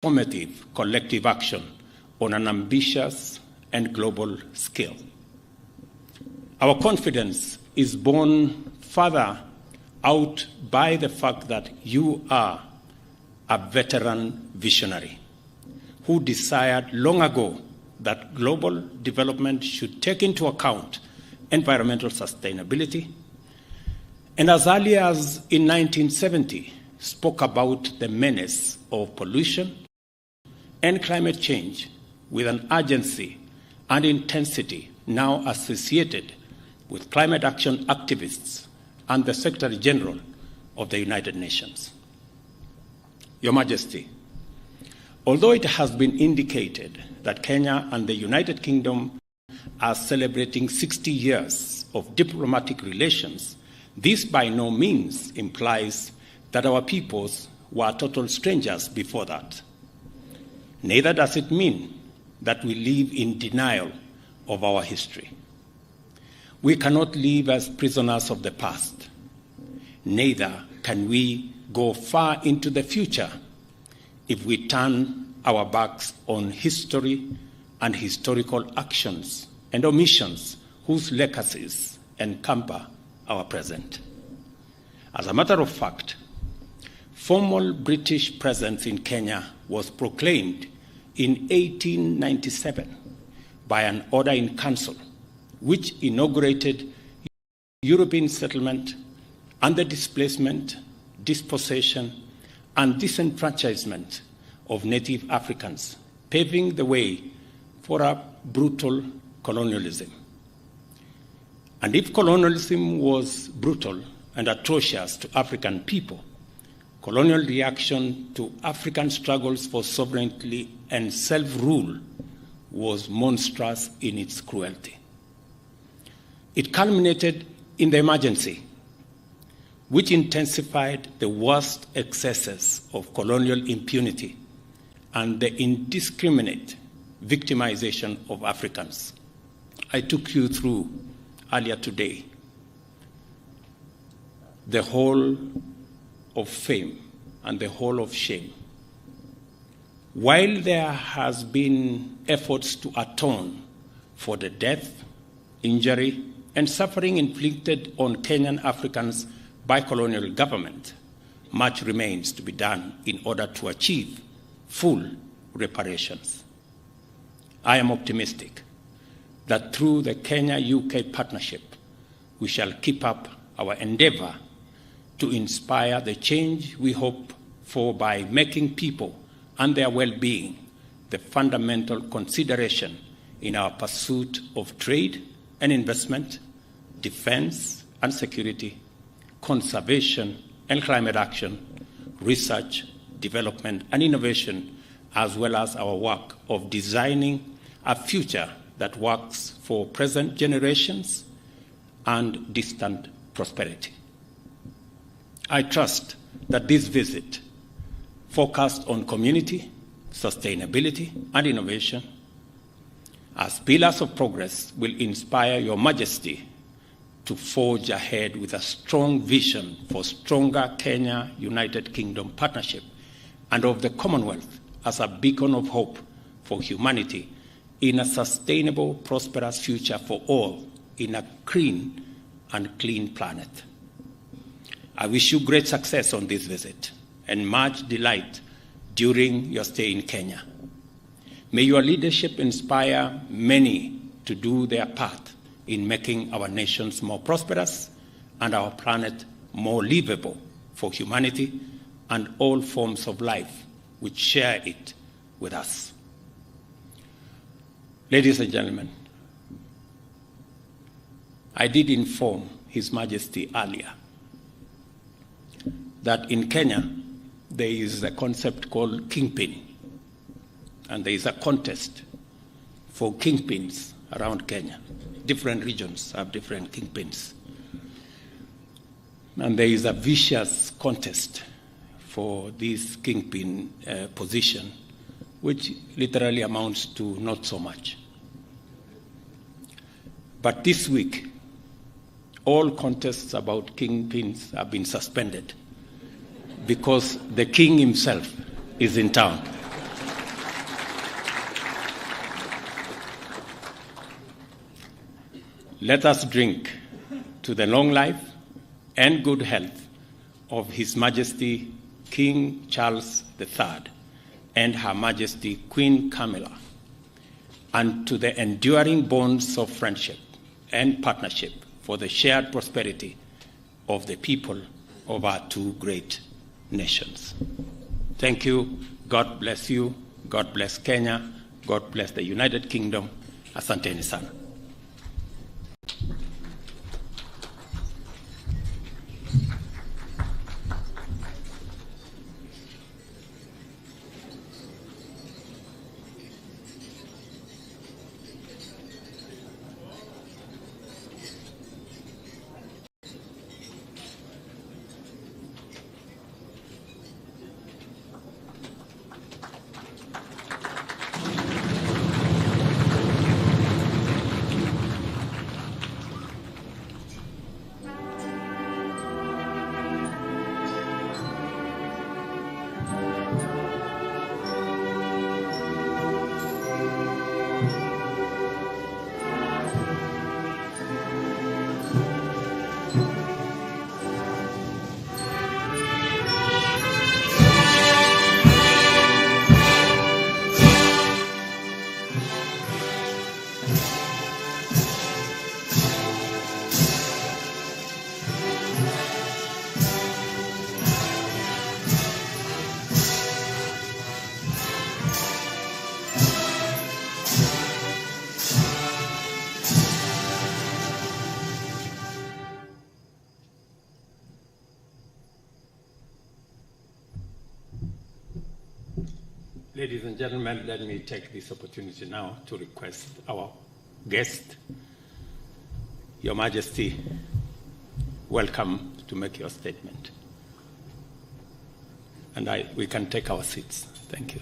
transformative collective action on an ambitious and global scale. Our confidence is borne further out by the fact that you are a veteran visionary who desired long ago that global development should take into account environmental sustainability, and as early as in 1970 spoke about the menace of pollution and climate change with an urgency and intensity now associated with climate action activists and the Secretary General of the United Nations. Your Majesty, although it has been indicated that Kenya and the United Kingdom are celebrating 60 years of diplomatic relations, this by no means implies that our peoples were total strangers before that. Neither does it mean that we live in denial of our history. We cannot live as prisoners of the past. Neither can we go far into the future if we turn our backs on history and historical actions and omissions whose legacies encumber our present. As a matter of fact, formal British presence in Kenya was proclaimed in 1897 by an order in council, which inaugurated European settlement and the displacement, dispossession, and disenfranchisement of native Africans, paving the way for a brutal colonialism. And if colonialism was brutal and atrocious to African people, colonial reaction to African struggles for sovereignty and self-rule was monstrous in its cruelty. It culminated in the emergency, which intensified the worst excesses of colonial impunity and the indiscriminate victimization of Africans. I took you through earlier today the whole of fame and the whole of shame. While there has been efforts to atone for the death, injury, and suffering inflicted on Kenyan Africans by colonial government, much remains to be done in order to achieve full reparations. I am optimistic that through the Kenya-UK partnership, we shall keep up our endeavor to inspire the change we hope for by making people and their well-being the fundamental consideration in our pursuit of trade and investment, defense and security, conservation and climate action, research, development and innovation, as well as our work of designing a future that works for present generations and distant prosperity. I trust that this visit, focused on community, sustainability, and innovation, as pillars of progress, will inspire Your Majesty to forge ahead with a strong vision for stronger Kenya-United Kingdom partnership and of the Commonwealth as a beacon of hope for humanity in a sustainable, prosperous future for all in a green and clean planet. I wish you great success on this visit and much delight during your stay in Kenya. May your leadership inspire many to do their part in making our nations more prosperous and our planet more livable for humanity and all forms of life which share it with us. Ladies and gentlemen, I did inform His Majesty earlier that in Kenya there is a concept called kingpin, and there is a contest for kingpins around Kenya. Different regions have different kingpins. And there is a vicious contest for this kingpin position, which literally amounts to not so much. But this week, all contests about kingpins have been suspended because the king himself is in town. let us drink to the long life and good health of His Majesty King Charles III and Her Majesty Queen Camilla, and to the enduring bonds of friendship and partnership for the shared prosperity of the people of our two great nations. Thank you. God bless you. God bless Kenya. God bless the United Kingdom. Asanteni sana. Ladies and gentlemen, let me take this opportunity now to request our guest, Your Majesty, welcome to make your statement. And we can take our seats. Thank you.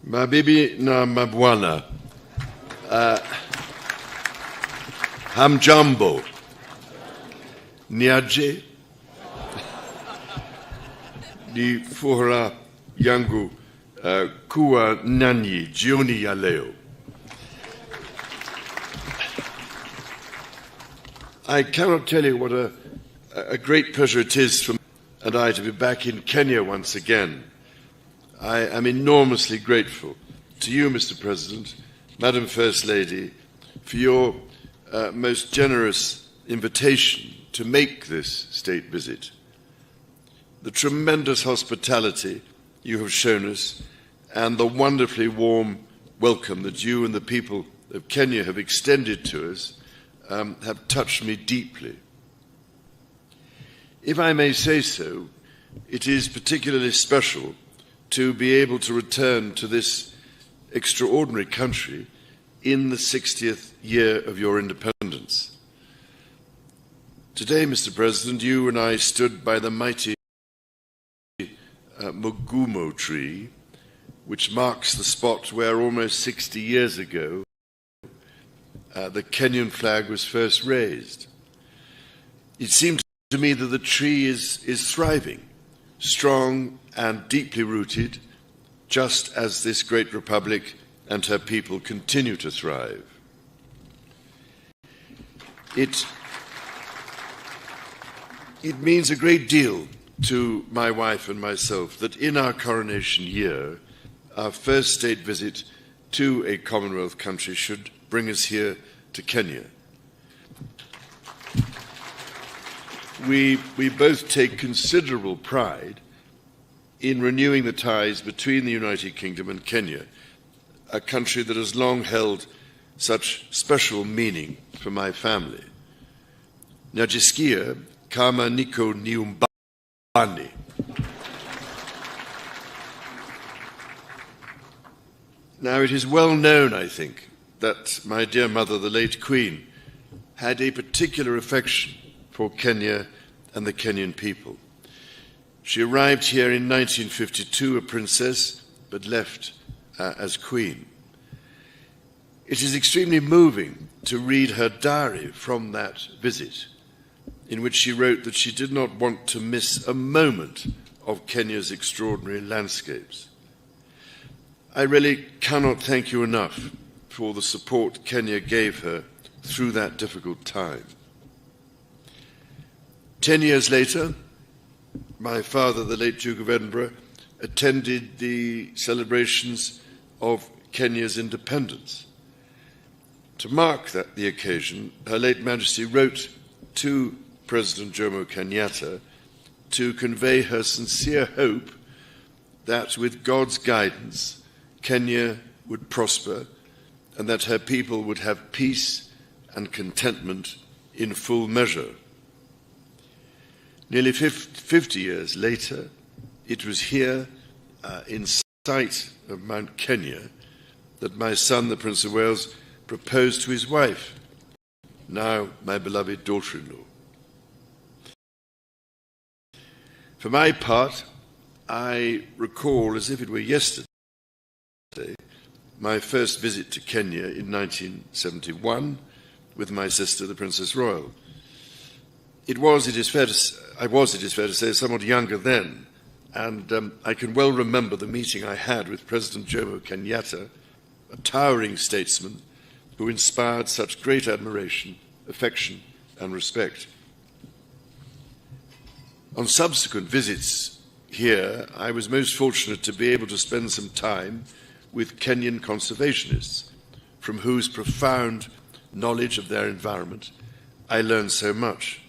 Mabibi na mabwana, hamjambo, niaje, ni furaha yangu kuwa nanyi jioni ya leo. I cannot tell you what a great pleasure it is for me and I to be back in Kenya once again. I am enormously grateful to you, Mr. President, Madam First Lady, for your most generous invitation to make this state visit. The tremendous hospitality you have shown us and the wonderfully warm welcome that you and the people of Kenya have extended to us have touched me deeply. If I may say so, it is particularly special to be able to return to this extraordinary country in the 60th year of your independence. Today, Mr. President, you and I stood by the mighty Mugumo tree, which marks the spot where almost 60 years ago the Kenyan flag was first raised. It seemed to me that the tree is thriving, strong and deeply rooted, just as this great republic and her people continue to thrive. It means a great deal to my wife and myself that in our coronation year, our first state visit to a Commonwealth country should bring us here to Kenya. We both take considerable pride in renewing the ties between the United Kingdom and Kenya, a country that has long held such special meaning for my family. Najisikia kama niko nyumbani. Now, it is well known, I think, that my dear mother, the late Queen, had a particular affection for Kenya and the Kenyan people. She arrived here in 1952, a princess, but left as Queen. It is extremely moving to read her diary from that visit. in which she wrote that she did not want to miss a moment of Kenya's extraordinary landscapes. I really cannot thank you enough for the support Kenya gave her through that difficult time. 10 years later, my father, the late Duke of Edinburgh, attended the celebrations of Kenya's independence. To mark the occasion, Her late Majesty wrote to President Jomo Kenyatta to convey her sincere hope that with God's guidance, Kenya would prosper and that her people would have peace and contentment in full measure. Nearly 50 years later, it was here in sight of Mount Kenya that my son, the Prince of Wales, proposed to his wife, now my beloved daughter-in-law. For my part, I recall as if it were yesterday my first visit to Kenya in 1971 with my sister, the Princess Royal. I was, it is fair to say, somewhat younger then, and I can well remember the meeting I had with President Jomo Kenyatta, a towering statesman who inspired such great admiration, affection, and respect. On subsequent visits here, I was most fortunate to be able to spend some time with Kenyan conservationists, from whose profound knowledge of their environment I learned so much.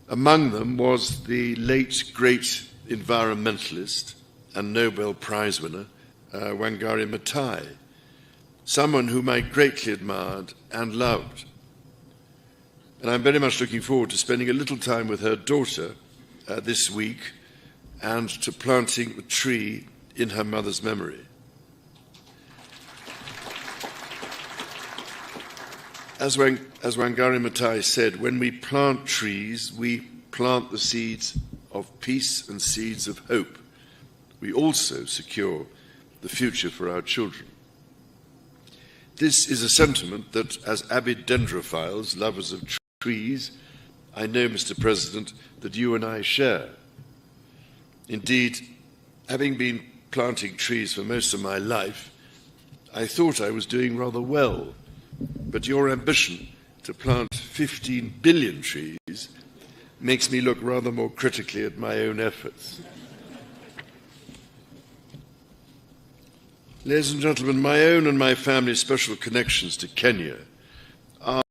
Among them was the late great environmentalist and Nobel Prize winner, Wangari Maathai, someone whom I greatly admired and loved. And I'm very much looking forward to spending a little time with her daughter this week and to planting a tree in her mother's memory. As Wangari Maathai said, when we plant trees, we plant the seeds of peace and seeds of hope. We also secure the future for our children. This is a sentiment that, as avid dendrophiles, lovers of trees, I know, Mr. President, that you and I share. Indeed, having been planting trees for most of my life, I thought I was doing rather well. But your ambition to plant 15 billion trees makes me look rather more critically at my own efforts. Ladies and gentlemen, my own and my family's special connections to Kenya are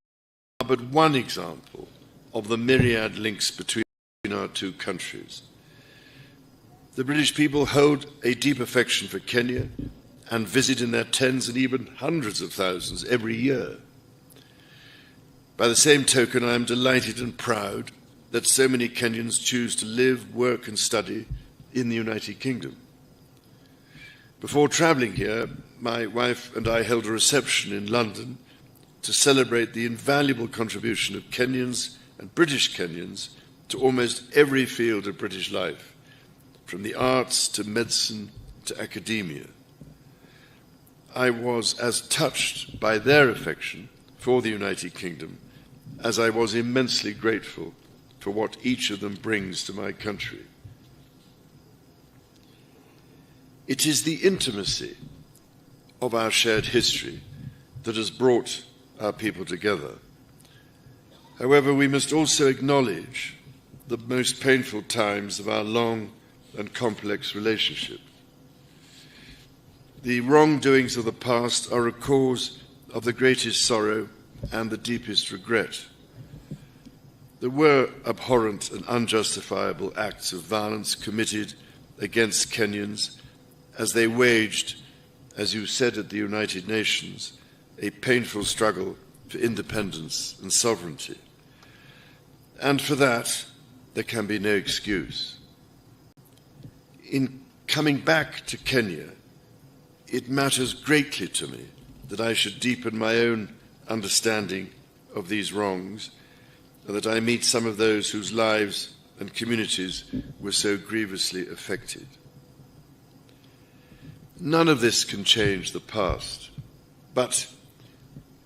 but one example of the myriad links between our two countries. The British people hold a deep affection for Kenya and visit in their tens and even hundreds of thousands every year. By the same token, I am delighted and proud that so many Kenyans choose to live, work and study in the United Kingdom. Before travelling here, my wife and I held a reception in London to celebrate the invaluable contribution of Kenyans and British Kenyans to almost every field of British life, from the arts to medicine to academia. I was as touched by their affection for the United Kingdom as I was immensely grateful for what each of them brings to my country. It is the intimacy of our shared history that has brought our people together. However, we must also acknowledge the most painful times of our long and complex relationship. The wrongdoings of the past are a cause of the greatest sorrow and the deepest regret. There were abhorrent and unjustifiable acts of violence committed against Kenyans as they waged, as you said at the United Nations, a painful struggle for independence and sovereignty. And for that, there can be no excuse. In coming back to Kenya, it matters greatly to me that I should deepen my own understanding of these wrongs and that I meet some of those whose lives and communities were so grievously affected. None of this can change the past, but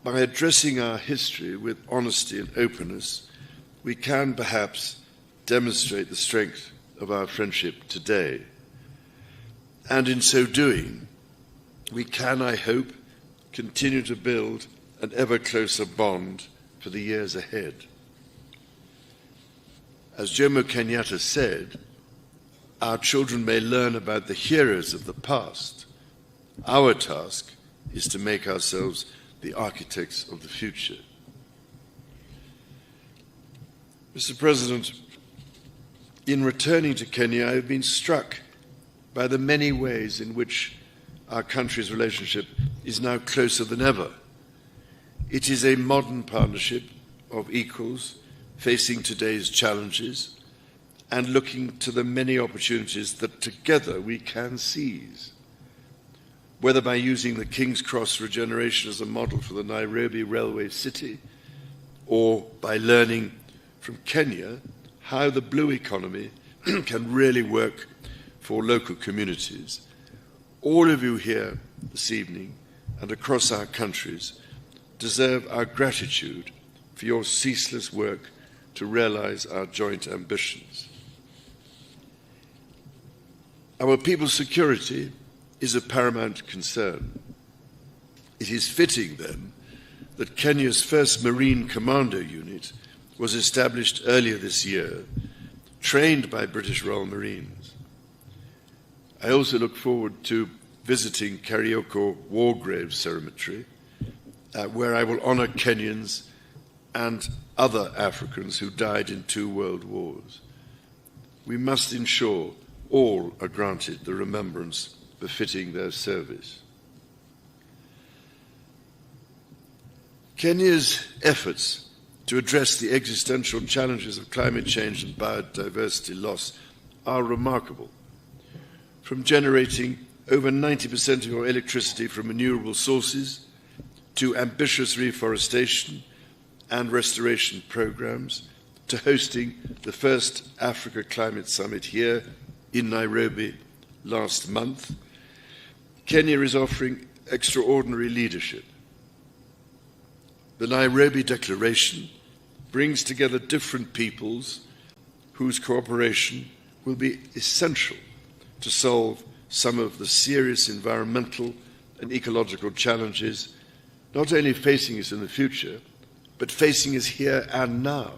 by addressing our history with honesty and openness, we can perhaps demonstrate the strength of our friendship today. And in so doing, we can, I hope, continue to build an ever closer bond for the years ahead. As Jomo Kenyatta said, our children may learn about the heroes of the past. Our task is to make ourselves the architects of the future. Mr. President, in returning to Kenya, I have been struck by the many ways in which our country's relationship is now closer than ever. It is a modern partnership of equals facing today's challenges and looking to the many opportunities that together we can seize. Whether by using the King's Cross regeneration as a model for the Nairobi railway city, or by learning from Kenya how the blue economy can really work for local communities, all of you here this evening and across our countries deserve our gratitude for your ceaseless work to realize our joint ambitions. Our people's security is a paramount concern. It is fitting, then, that Kenya's first Marine Commando Unit was established earlier this year, trained by British Royal Marines. I also look forward to visiting Karioko War Grave Cemetery, where I will honour Kenyans and other Africans who died in 2 world wars. We must ensure all are granted the remembrance befitting their service. Kenya's efforts to address the existential challenges of climate change and biodiversity loss are remarkable. From generating over 90% of your electricity from renewable sources to ambitious reforestation and restoration programs to hosting the first Africa Climate Summit here in Nairobi last month, Kenya is offering extraordinary leadership. The Nairobi Declaration brings together different peoples whose cooperation will be essential to solve some of the serious environmental and ecological challenges not only facing us in the future, but facing us here and now.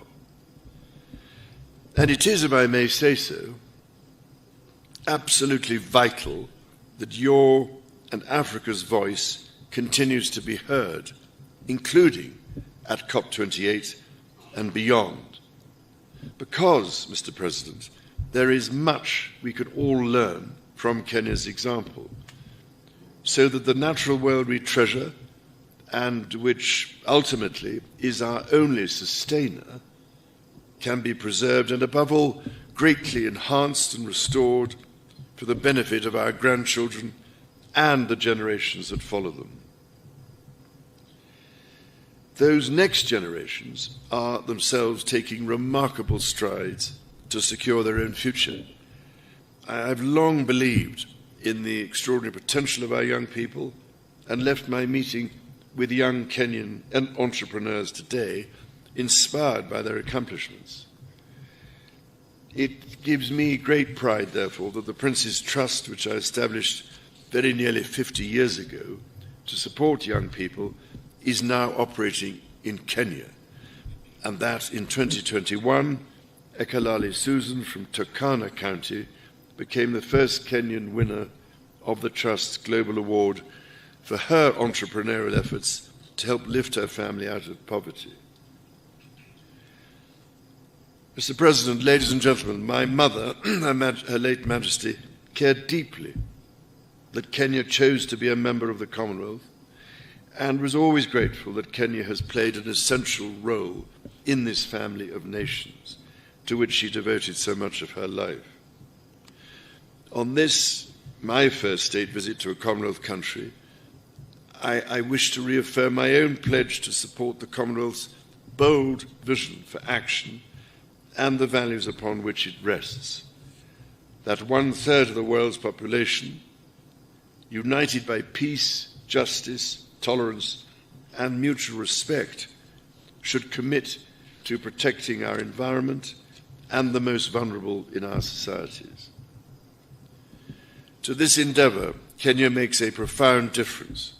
And it is, if I may say so, absolutely vital that your and Africa's voice continues to be heard, including at COP28 and beyond. Because, Mr. President, there is much we could all learn from Kenya's example, so that the natural world we treasure and which ultimately is our only sustainer can be preserved and, above all, greatly enhanced and restored for the benefit of our grandchildren and the generations that follow them. Those next generations are themselves taking remarkable strides to secure their own future. I've long believed in the extraordinary potential of our young people and left my meeting with young Kenyan entrepreneurs today inspired by their accomplishments. It gives me great pride, therefore, that the Prince's Trust, which I established very nearly 50 years ago to support young people, is now operating in Kenya, and that in 2021, Ekalali Susan from Turkana County became the first Kenyan winner of the Trust's Global Award for her entrepreneurial efforts to help lift her family out of poverty. Mr. President, ladies and gentlemen, my mother, Her late Majesty, cared deeply that Kenya chose to be a member of the Commonwealth and was always grateful that Kenya has played an essential role in this family of nations to which she devoted so much of her life. On this, my first state visit to a Commonwealth country, I wish to reaffirm my own pledge to support the Commonwealth's bold vision for action and the values upon which it rests. That 1/3 of the world's population, united by peace, justice, tolerance, and mutual respect should commit to protecting our environment and the most vulnerable in our societies. To this endeavour, Kenya makes a profound difference.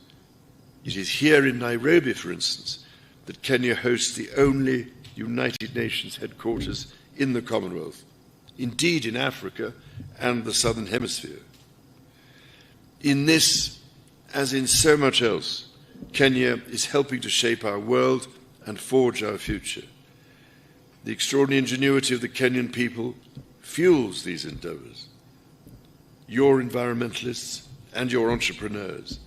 It is here in Nairobi, for instance, that Kenya hosts the only United Nations headquarters in the Commonwealth, indeed in Africa and the Southern Hemisphere. In this, as in so much else, Kenya is helping to shape our world and forge our future. The extraordinary ingenuity of the Kenyan people fuels these endeavours. Your environmentalists and your entrepreneurs,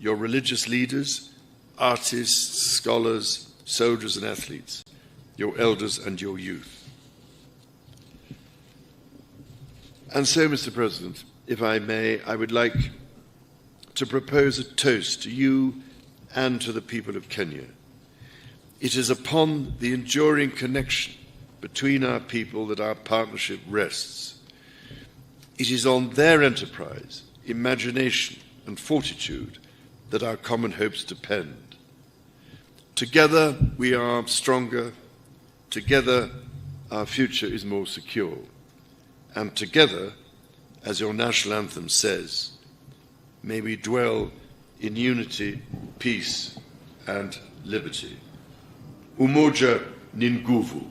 your religious leaders, artists, scholars, soldiers and athletes, your elders and your youth. And so, Mr. President, if I may, I would like to propose a toast to you and to the people of Kenya. It is upon the enduring connection between our people that our partnership rests. It is on their enterprise, imagination and fortitude that our common hopes depend. Together we are stronger, together our future is more secure, and together, as your national anthem says, may we dwell in unity, peace and liberty. Umoja ni nguvu.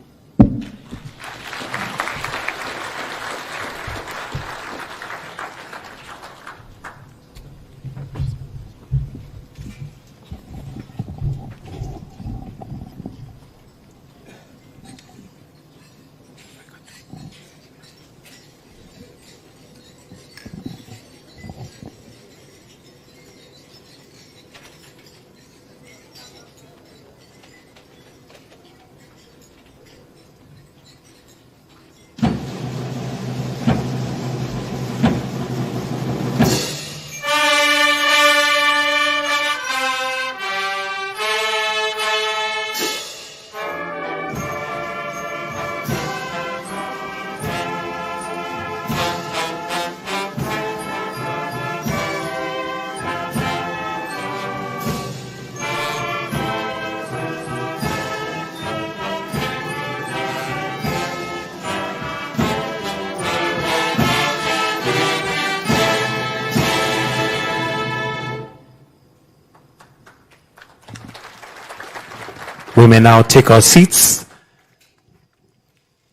We may now take our seats,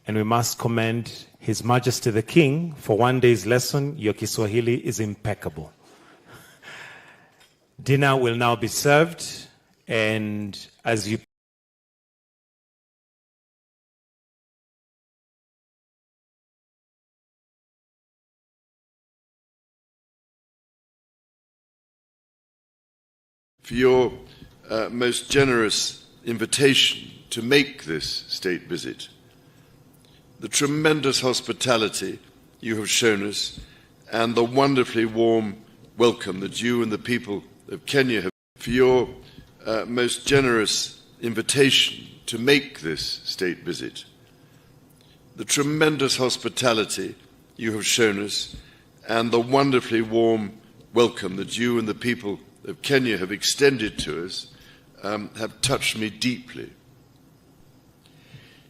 and we must commend His Majesty the King. For one day's lesson, your Kiswahili is impeccable. Dinner will now be served, and as you for your most generous invitation to make this state visit, the tremendous hospitality you have shown us, and the wonderfully warm welcome that you and the people of Kenya have, for your most generous invitation to make this state visit, the tremendous hospitality you have shown us, and the wonderfully warm welcome that you and the people of Kenya have extended to us have touched me deeply.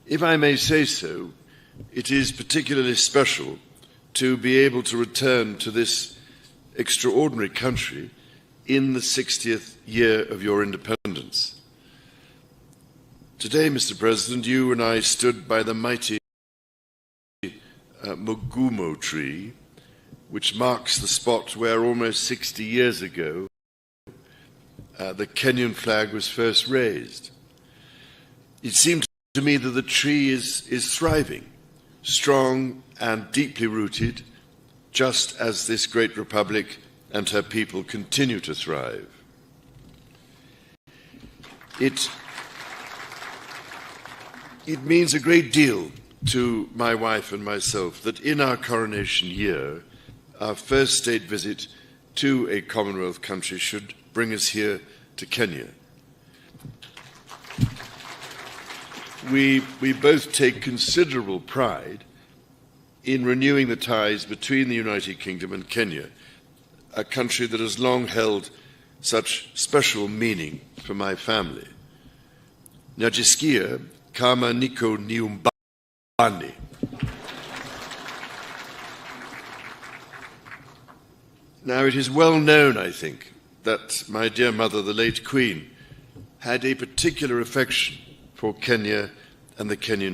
If I may say so, it is particularly special to be able to return to this extraordinary country in the 60th year of your independence. Today, Mr. President, you and I stood by the mighty Mugumo tree, which marks the spot where almost 60 years ago the Kenyan flag was first raised. It seemed to me that the tree is thriving, strong and deeply rooted, just as this great republic and her people continue to thrive. It means a great deal to my wife and myself that in our coronation year, our first state visit to a Commonwealth country should bring us here to Kenya. We both take considerable pride in renewing the ties between the United Kingdom and Kenya, a country that has long held such special meaning for my family. Najisikia kama niko nyumbani. Now, it is well known, I think, that my dear mother, the late Queen, had a particular affection for Kenya and the Kenyan